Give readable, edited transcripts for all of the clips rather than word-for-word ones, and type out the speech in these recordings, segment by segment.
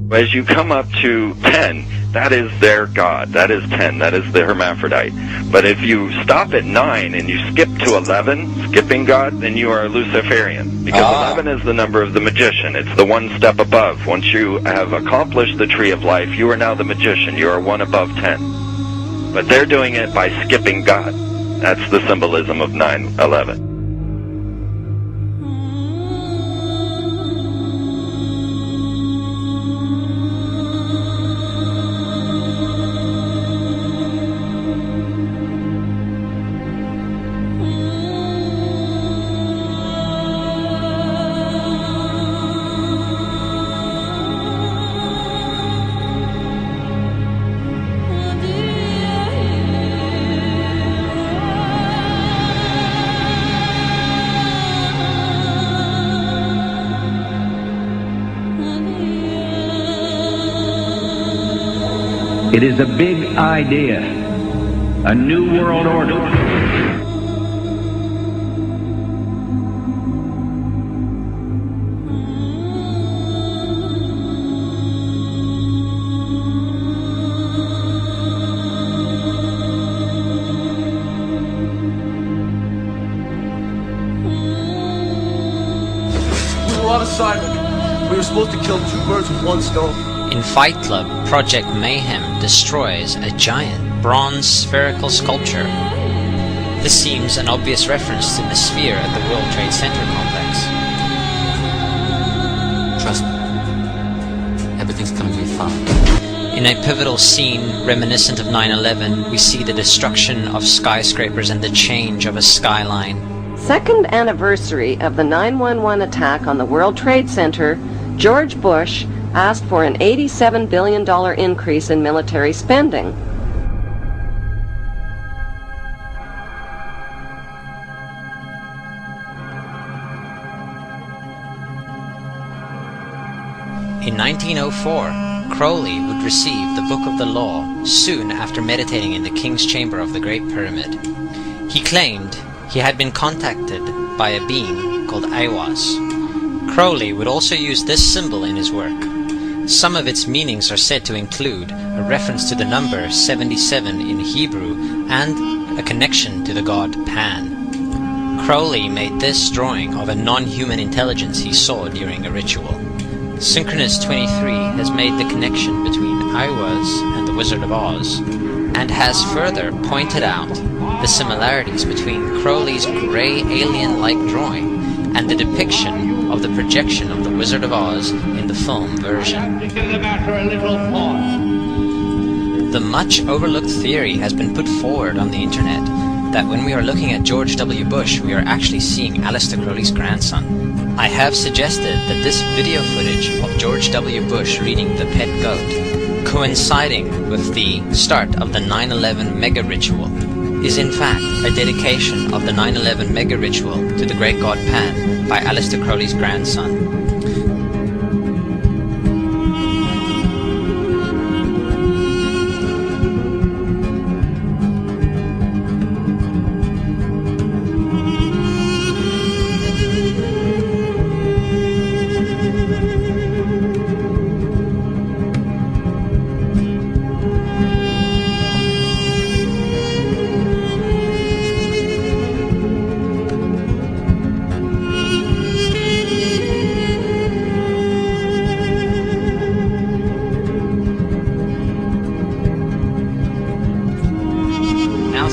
As you come up to 10, that is their god. That is 10. That is the hermaphrodite. But if you stop at 9 and you skip to 11, skipping god, then you are a Luciferian. Because 11 is the number of the magician. It's the one step above. Once you have accomplished the tree of life, you are now the magician. You are one above 10. But they're doing it by skipping god. That's the symbolism of 9/11. It is a big idea, a new world order. We were on assignment. We were supposed to kill two birds with one stone. In Fight Club, Project Mayhem destroys a giant bronze spherical sculpture. This seems an obvious reference to the sphere at the World Trade Center complex. Trust me, everything's gonna be fine. In a pivotal scene reminiscent of 9/11, we see the destruction of skyscrapers and the change of a skyline. Second anniversary of the 9/11 attack on the World Trade Center, George Bush asked for an $87 billion increase in military spending. In 1904, Crowley would receive the Book of the Law soon after meditating in the King's Chamber of the Great Pyramid. He claimed he had been contacted by a being called Aiwas. Crowley would also use this symbol in his work. Some of its meanings are said to include a reference to the number 77 in Hebrew and a connection to the god Pan. Crowley made this drawing of a non-human intelligence he saw during a ritual. Synchronous 23 has made the connection between Aiwas and the Wizard of Oz, and has further pointed out the similarities between Crowley's grey alien-like drawing and the depiction of the projection of the Wizard of Oz in the film version. The much overlooked theory has been put forward on the internet that when we are looking at George W. Bush, we are actually seeing Aleister Crowley's grandson. I have suggested that this video footage of George W. Bush reading The Pet Goat, coinciding with the start of the 9/11 mega ritual, is in fact a dedication of the 9/11 mega ritual to the great god Pan by Aleister Crowley's grandson.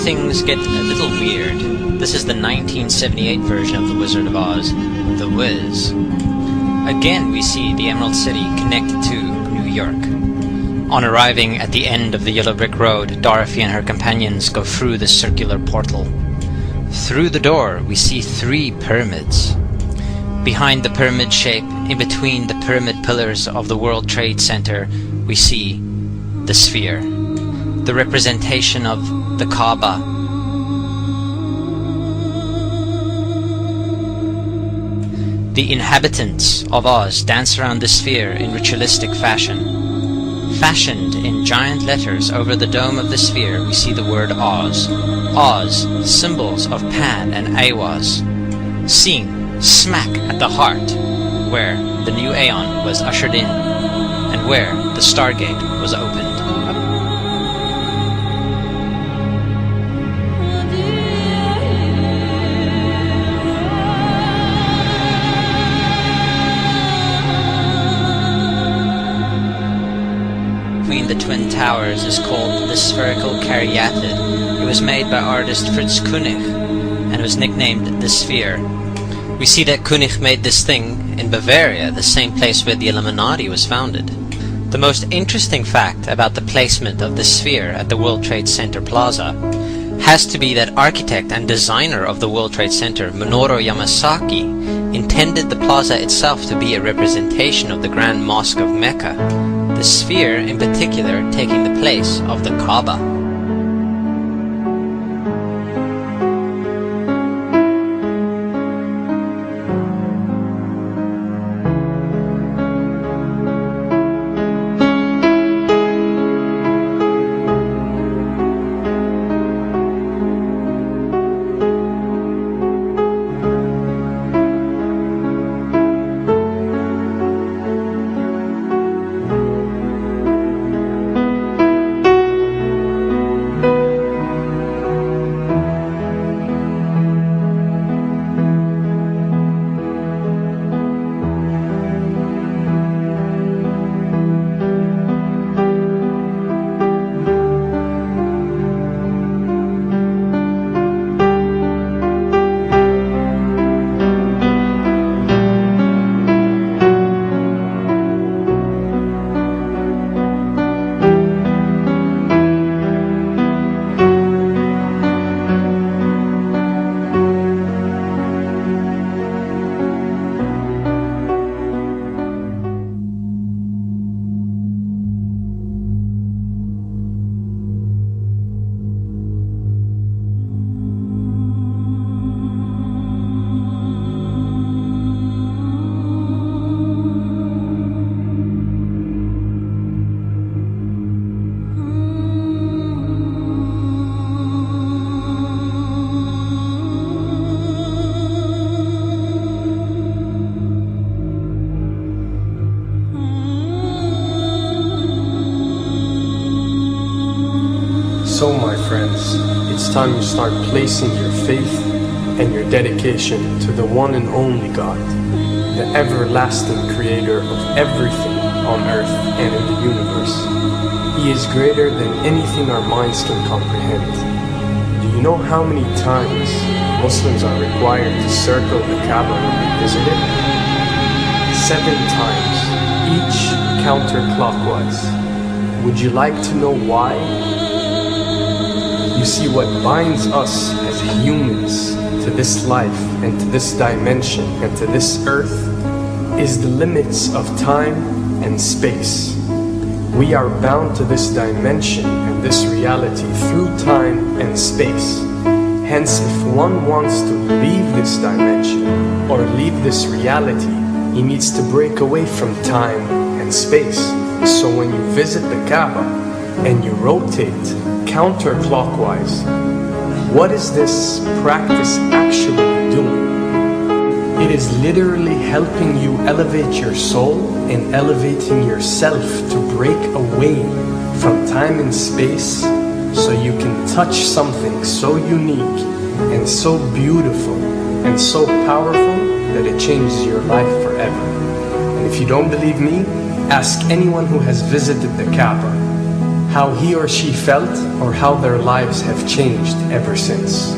Things get a little weird. This is the 1978 version of The Wizard of Oz, The Wiz. Again, we see the Emerald City connected to New York. On arriving at the end of the Yellow Brick Road, Dorothy and her companions go through the circular portal. Through the door, we see 3 pyramids. Behind the pyramid shape, in between the pyramid pillars of the World Trade Center, we see the sphere, the representation of the Kaaba. The inhabitants of Oz dance around the sphere in ritualistic fashion. Fashioned in giant letters over the dome of the sphere, we see the word Oz. Oz, symbols of Pan and Aiwas, seen smack at the heart where the new Aeon was ushered in, and and where the Stargate was opened. Between the Twin Towers is called the Spherical Caryatid. It was made by artist Fritz Koenig and was nicknamed the Sphere. We see that Koenig made this thing in Bavaria, the same place where the Illuminati was founded. The most interesting fact about the placement of the Sphere at the World Trade Center Plaza has to be that architect and designer of the World Trade Center, Minoru Yamasaki, intended the plaza itself to be a representation of the Grand Mosque of Mecca, the Sphere in particular taking the place of the Kaaba. So, my friends, it's time you start placing your faith and your dedication to the one and only God, the everlasting creator of everything on earth and in the universe. He is greater than anything our minds can comprehend. Do you know how many times Muslims are required to circle the Kaaba when they visit it? 7 times, each counterclockwise. Would you like to know why? You see, what binds us as humans to this life and to this dimension and to this earth is the limits of time and space. We are bound to this dimension and this reality through time and space. Hence, if one wants to leave this dimension or leave this reality, he needs to break away from time and space. So when you visit the Kaaba and you rotate counterclockwise, what is this practice actually doing? It is literally helping you elevate your soul and elevating yourself to break away from time and space so you can touch something so unique and so beautiful and so powerful that it changes your life forever. And if you don't believe me, ask anyone who has visited the Kaaba how he or she felt or how their lives have changed ever since.